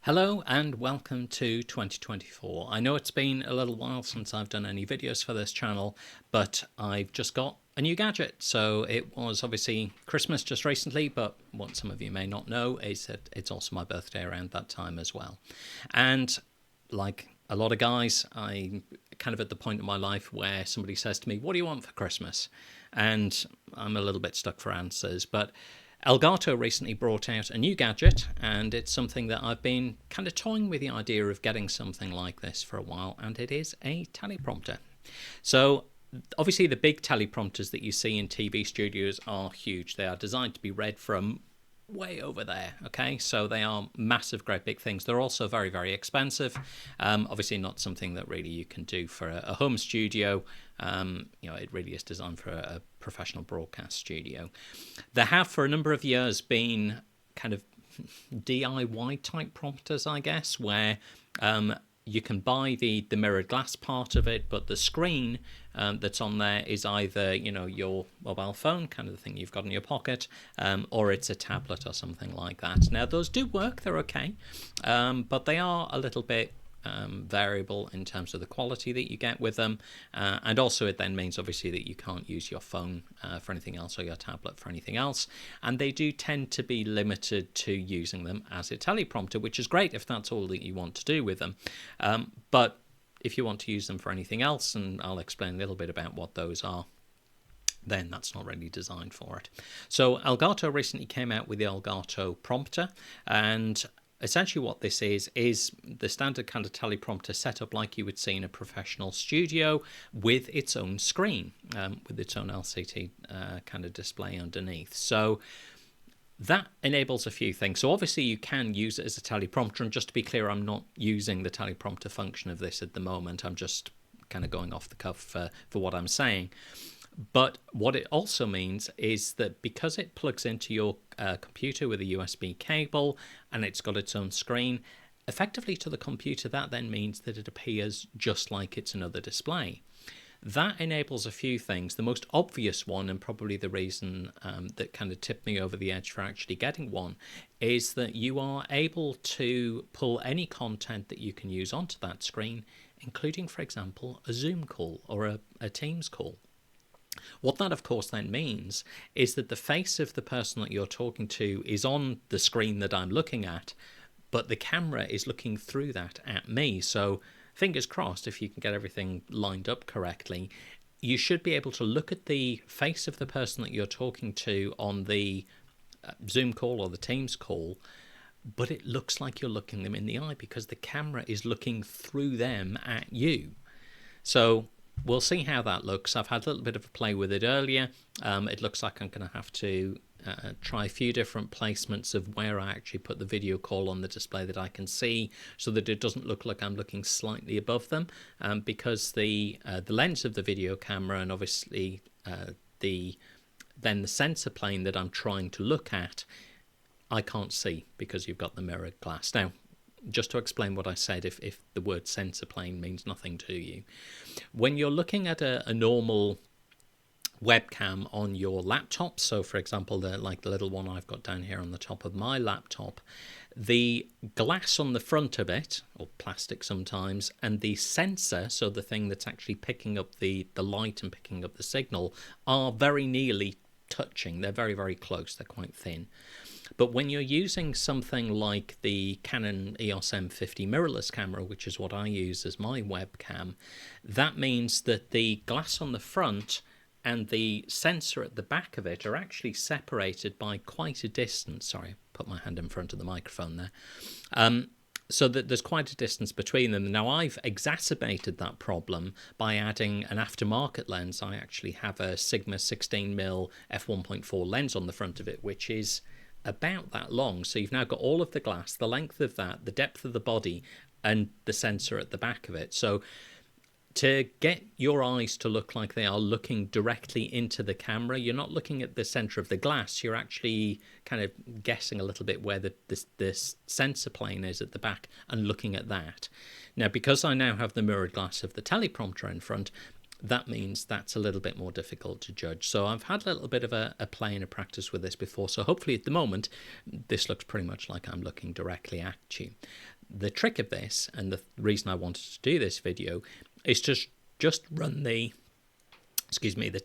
Hello and welcome to 2024. I know it's been a little while since I've done any videos for this channel, but I've just got a new gadget. So it was obviously Christmas just recently, but what some of you may not know is that it's also my birthday around that time as well. And like a lot of guys, I'm kind of at the point in my life where somebody says to me, "What do you want for Christmas?" And I'm a little bit stuck for answers, but Elgato recently brought out a new gadget, and it's something that I've been kind of toying with the idea of getting something like this for a while, and it is a teleprompter. So obviously the big teleprompters that you see in TV studios are huge. They are designed to be read from way over there. Okay, so they are massive, great big things. They're also very, very expensive. Obviously not something that really you can do for a home studio. It really is designed for a professional broadcast studio. There have for a number of years been kind of DIY type prompters, I guess, where you can buy the mirrored glass part of it, but the screen that's on there is either your mobile phone, kind of the thing you've got in your pocket, or it's a tablet or something like that. Now those do work; they're okay, but they are a little bit variable in terms of the quality that you get with them, and also it then means obviously that you can't use your phone for anything else or your tablet for anything else, and they do tend to be limited to using them as a teleprompter, which is great if that's all that you want to do with them, but if you want to use them for anything else, and I'll explain a little bit about what those are, then that's not really designed for it. So Elgato recently came out with the Elgato Prompter, and essentially what this is the standard kind of teleprompter setup like you would see in a professional studio, with its own screen, with its own LCD kind of display underneath. So that enables a few things. So obviously you can use it as a teleprompter, and just to be clear, I'm not using the teleprompter function of this at the moment. I'm just kind of going off the cuff for what I'm saying. But what it also means is that because it plugs into your computer with a USB cable and it's got its own screen, effectively to the computer, that then means that it appears just like it's another display. That enables a few things. The most obvious one, and probably the reason that kind of tipped me over the edge for actually getting one, is that you are able to pull any content that you can use onto that screen, including, for example, a Zoom call or a Teams call. What that, of course, then means is that the face of the person that you're talking to is on the screen that I'm looking at, but the camera is looking through that at me. So fingers crossed, if you can get everything lined up correctly, you should be able to look at the face of the person that you're talking to on the Zoom call or the Teams call, but it looks like you're looking them in the eye because the camera is looking through them at you. So we'll see how that looks. I've had a little bit of a play with it earlier. It looks like I'm going to have to try a few different placements of where I actually put the video call on the display that I can see, so that it doesn't look like I'm looking slightly above them, because the lens of the video camera and obviously the sensor plane that I'm trying to look at, I can't see because you've got the mirrored glass. Now, just to explain what I said, if the word sensor plane means nothing to you, when you're looking at a normal webcam on your laptop, so for example the little one I've got down here on the top of my laptop, the glass on the front of it, or plastic sometimes, and the sensor, so the thing that's actually picking up the light and picking up the signal, are very nearly touching. They're very, very close. They're quite thin. But when you're using something like the Canon EOS M50 mirrorless camera, which is what I use as my webcam, that means that the glass on the front and the sensor at the back of it are actually separated by quite a distance. Sorry, I put my hand in front of the microphone there. So that there's quite a distance between them. Now, I've exacerbated that problem by adding an aftermarket lens. I actually have a Sigma 16mm f1.4 lens on the front of it, which is about that long. So you've now got all of the glass, the length of that, the depth of the body, and the sensor at the back of it. So to get your eyes to look like they are looking directly into the camera, you're not looking at the center of the glass, you're actually kind of guessing a little bit where this sensor plane is at the back and looking at that. Now, because I now have the mirrored glass of the teleprompter in front, that means that's a little bit more difficult to judge. So I've had a little bit of a play and a practice with this before, so hopefully at the moment this looks pretty much like I'm looking directly at you. The trick of this, and the reason I wanted to do this video, is to just run the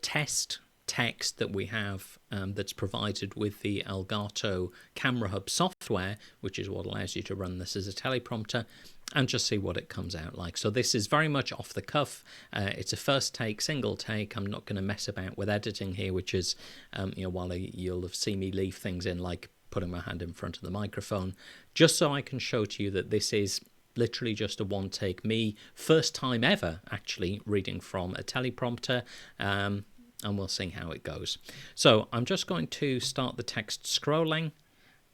test text that we have that's provided with the Elgato Camera Hub software, which is what allows you to run this as a teleprompter, and just see what it comes out like. So this is very much off the cuff. It's a first take, single take. I'm not going to mess about with editing here, which is, while you'll have seen me leave things in like putting my hand in front of the microphone, just so I can show to you that this is literally just a one take, me first time ever actually reading from a teleprompter, and we'll see how it goes. So I'm just going to start the text scrolling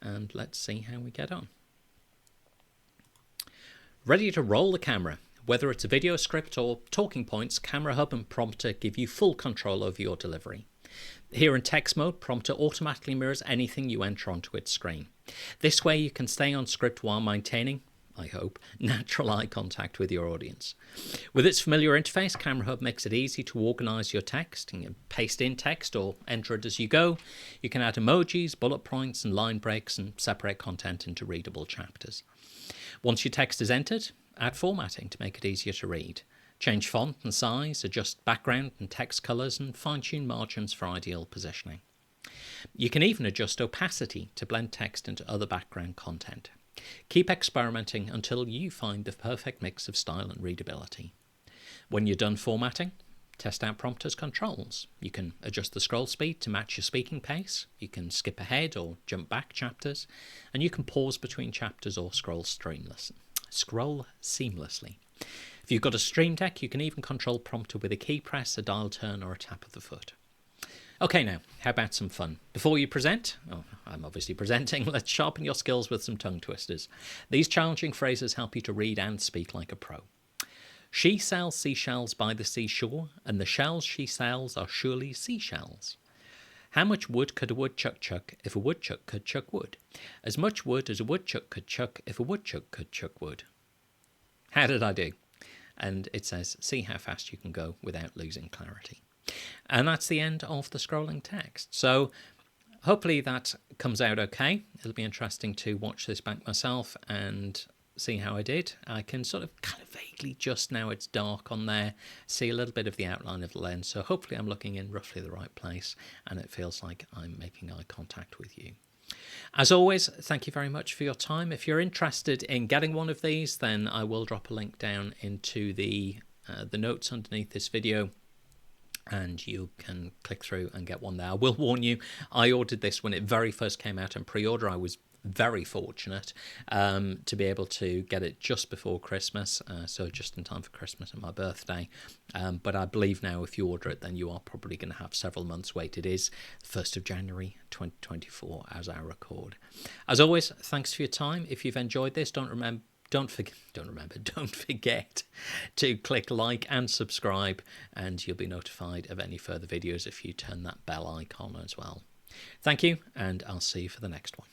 and let's see how we get on. Ready to roll the camera. Whether it's a video script or talking points, Camera Hub and Prompter give you full control over your delivery. Here in text mode, Prompter automatically mirrors anything you enter onto its screen. This way you can stay on script while maintaining, I hope, natural eye contact with your audience. With its familiar interface, Camera Hub makes it easy to organise your text. You can paste in text or enter it as you go. You can add emojis, bullet points and line breaks and separate content into readable chapters. Once your text is entered, add formatting to make it easier to read. Change font and size, adjust background and text colours, and fine-tune margins for ideal positioning. You can even adjust opacity to blend text into other background content. Keep experimenting until you find the perfect mix of style and readability. When you're done formatting, test out Prompter's controls. You can adjust the scroll speed to match your speaking pace, you can skip ahead or jump back chapters, and you can pause between chapters or scroll seamlessly. If you've got a Stream Deck, you can even control Prompter with a key press, a dial turn or a tap of the foot. Okay, now, how about some fun? Before you present, I'm obviously presenting, let's sharpen your skills with some tongue twisters. These challenging phrases help you to read and speak like a pro. She sells seashells by the seashore, and the shells she sells are surely seashells. How much wood could a woodchuck chuck if a woodchuck could chuck wood? As much wood as a woodchuck could chuck if a woodchuck could chuck wood. How did I do? And it says, see how fast you can go without losing clarity. And that's the end of the scrolling text. So hopefully that comes out okay. It'll be interesting to watch this back myself and see how I did. I can sort of kind of vaguely, just now it's dark on there, see a little bit of the outline of the lens. So hopefully I'm looking in roughly the right place and it feels like I'm making eye contact with you. As always, thank you very much for your time. If you're interested in getting one of these, then I will drop a link down into the notes underneath this video, and you can click through and get one there. I will warn you, I ordered this when it very first came out in pre-order. I was very fortunate to be able to get it just before Christmas, so just in time for Christmas and my birthday. But I believe now if you order it, then you are probably going to have several months wait. It is 1st of January 2024 as I record. As always, thanks for your time. If you've enjoyed this, don't forget to click like and subscribe, and you'll be notified of any further videos if you turn that bell icon as well. Thank you, and I'll see you for the next one.